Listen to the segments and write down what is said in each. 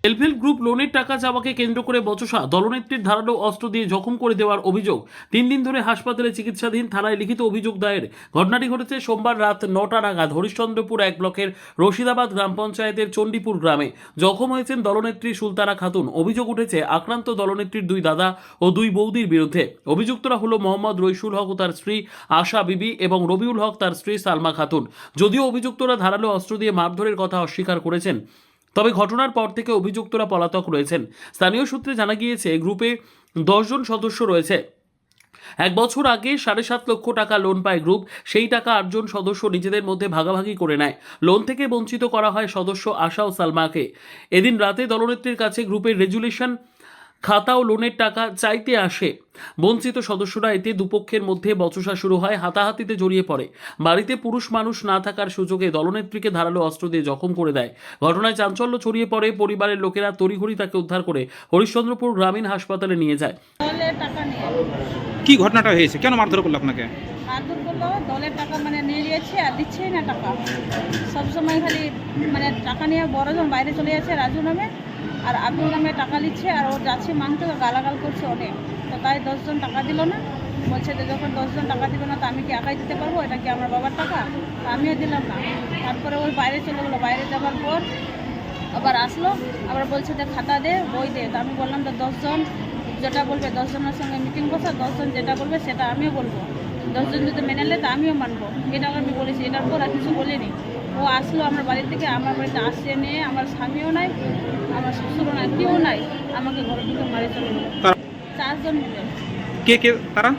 Self help group লোনের টাকা চাওয়াকে কেন্দ্র করে বচসা, দলনেত্রীর ধারালো অস্ত্র দিয়ে জখম করে দেওয়ার অভিযোগ। 3 দিন ধরে হাসপাতালে চিকিৎসাধীন, থানায় লিখিত অভিযোগ দায়ের। ঘটনাটি ঘটেছে সোমবার রাত 9টা নাগাদ হরিশ্চন্দ্রপুর 1 ব্লকের রশিদাবাদ গ্রাম পঞ্চায়েতের চণ্ডীপুর গ্রামে। জখম হয়েছেন দলনেত্রী সুলতানা খাতুন। অভিযোগ উঠেছে আক্রান্ত দলনেত্রীর 2 দাদা ও 2 বৌদির বিরুদ্ধে। অভিযুক্তরা হলো মোহাম্মদ রইসুল হক ও তার স্ত্রী আশা বিবি এবং রবিউল হক তার স্ত্রী সালমা খাতুন। যদিও অভিযুক্তরা ধারালো অস্ত্র দিয়ে মারধরের কথা অস্বীকার করেছেন, তবে ঘটনার পর থেকে অভিযুক্তরা পলাতক রয়েছেন। স্থানীয় সূত্রে জানা গিয়েছে গ্রুপে 10 জন সদস্য রয়েছে। 1 বছর আগে 7.5 লক্ষ টাকা লোন পায় গ্রুপ। সেই টাকা 8 জন সদস্য নিজেদের মধ্যে ভাগাভাগি করে নেয়। লোন থেকে বঞ্চিত করা হয় সদস্য আশা ও সালমাকে। এদিন রাতে দলনেত্রীর কাছে গ্রুপের রেজুলেশন খাতা ও লোনের টাকা চাইতে আসে বঞ্চিত সদস্যরা। এতে দুপক্ষের মধ্যে বচসা শুরু হয়, হাতাহাতিতে জড়িয়ে পড়ে। বাড়িতে পুরুষ মানুষ না থাকার সুযোগে দলনেত্রীকে ধারালো অস্ত্র দিয়ে জখম করে দেয়। ঘটনায় চাঞ্চল্য ছড়িয়ে পড়ে। পরিবারের লোকেরা তড়িঘড়ি তাকে উদ্ধার করে হরিশ্চন্দ্রপুর গ্রামীণ হাসপাতালে নিয়ে যায়। কি ঘটনাটা হয়েছে? কেন মারধর করলো আপনাকে? মারধর করলো, দলের টাকা নিয়ে গিয়েছে আর দিচ্ছেই না টাকা। সবসময় খালি টাকা নিয়ে বড়জন বাইরে চলে যাচ্ছে, রাজু নামে, আর আব্দুল নামে টাকা নিচ্ছে, আর ওর যাচ্ছে মানতে গালাগাল করছে অনেক। তো তাই 10 জন টাকা দিল না। বলছে যে যখন 10 জন টাকা দিল না তো আমি কি একাই দিতে পারবো? এটা কি আমার বাবার টাকা? আমিও দিলাম না। তারপরে ওই বাইরে চলে গেলো। বাইরে যাওয়ার পর আবার আসলো, আবার বলছে যে খাতা দে, বই দে। তো আমি বললাম তো 10 জন যেটা বলবে, 10 জনের সঙ্গে মিটিং বসা, 10 জন যেটা বলবে সেটা আমিও বলবো। 10 জন যদি মেনে নেয় তা আমিও মানবো। এটা আমি বলেছি। এটার পর আর কিছু বলিনি। ও আসলো আমার বাড়ি থেকে, আমার বাড়িতে আসছে নিয়ে, আমার স্বামীও নাই, আমার শ্বশুরও নাই, কেউ নাই। আমাকে ঘরে ঢুকে মারি চলে গেল। 4 জন মিলে। কে কে তারা?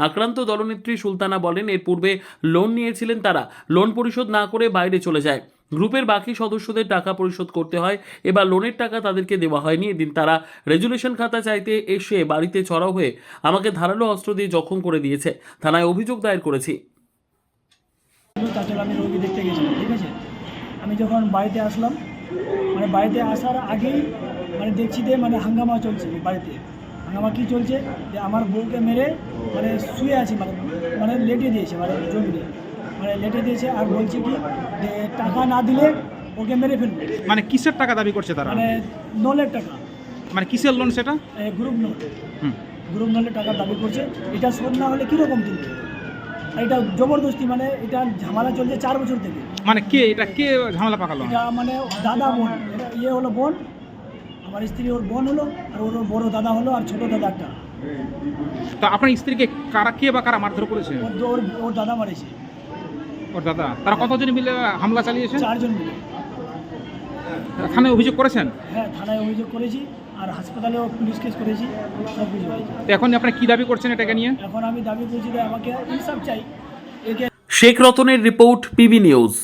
আক্রান্ত দলনেত্রী সুলতানা বলেন, এর পূর্বে লোন নিয়েছিলেন তারা। লোন পরিশোধ না করে বাইরে চলে যায়। গ্রুপের বাকি সদস্যদের টাকা পরিশোধ করতে হয়। এবার লোনের টাকা তাদেরকে দেওয়া হয়নি। এদিন তারা রেজুলেশন খাতা চাইতে এসে বাড়িতে চড়াও হয়ে আমাকে ধারালো অস্ত্র দিয়ে জখম করে দিয়েছে। থানায় অভিযোগ দায়ের করেছি। আমি রোগী দেখতে গেছিলাম, ঠিক আছে। আমি যখন বাড়িতে আসলাম, বাড়িতে আসার আগেই দেখছি যে হাঙ্গামা চলছে বাড়িতে। হাঙ্গামা কী চলছে? যে আমার বউকে মেরে শুয়ে আছি, লেটে দিয়েছে, জমিয়ে লেটে দিয়েছে। আর বলছে কি যে টাকা না দিলে ওকে মেরে ফেলবে। কিসের টাকা দাবি করছে তারা? লোনের টাকা। কিসের লোন সেটা? Group loan. গ্রুপ লোনের টাকা দাবি করছে। এটা শোধ না হলে কীরকম চলছে? এটা জবরদস্তি, এটা ঝামেলা চলছে 4 বছর থেকে। কে ঝামেলা পাকালো? এটা দাদা বোন। এটা হলো বোন, আমার স্ত্রী ওর বোন হলো, আর ওর বড় দাদা হলো, আর ছোট দাদা একটা। তো আপনার স্ত্রীকে কারা মারধর করেছে? ওর দাদা মারেছে। ওর দাদা? তারা কতজন মিলে হামলা চালিয়েছে? 4 জন মিলে। থানায় অভিযোগ করেছেন? হ্যাঁ, থানায় অভিযোগ করেছি, আর হাসপাতালেও পুলিশ কেস করেছি, সব কিছু হয়েছে। এখন আপনারা কি দাবি করছেন এটাকে নিয়ে? এখন আমি দাবি করছি যে আমাকে ইনসাফ চাই। শেখ রতনের রিপোর্ট, পিবি নিউজ।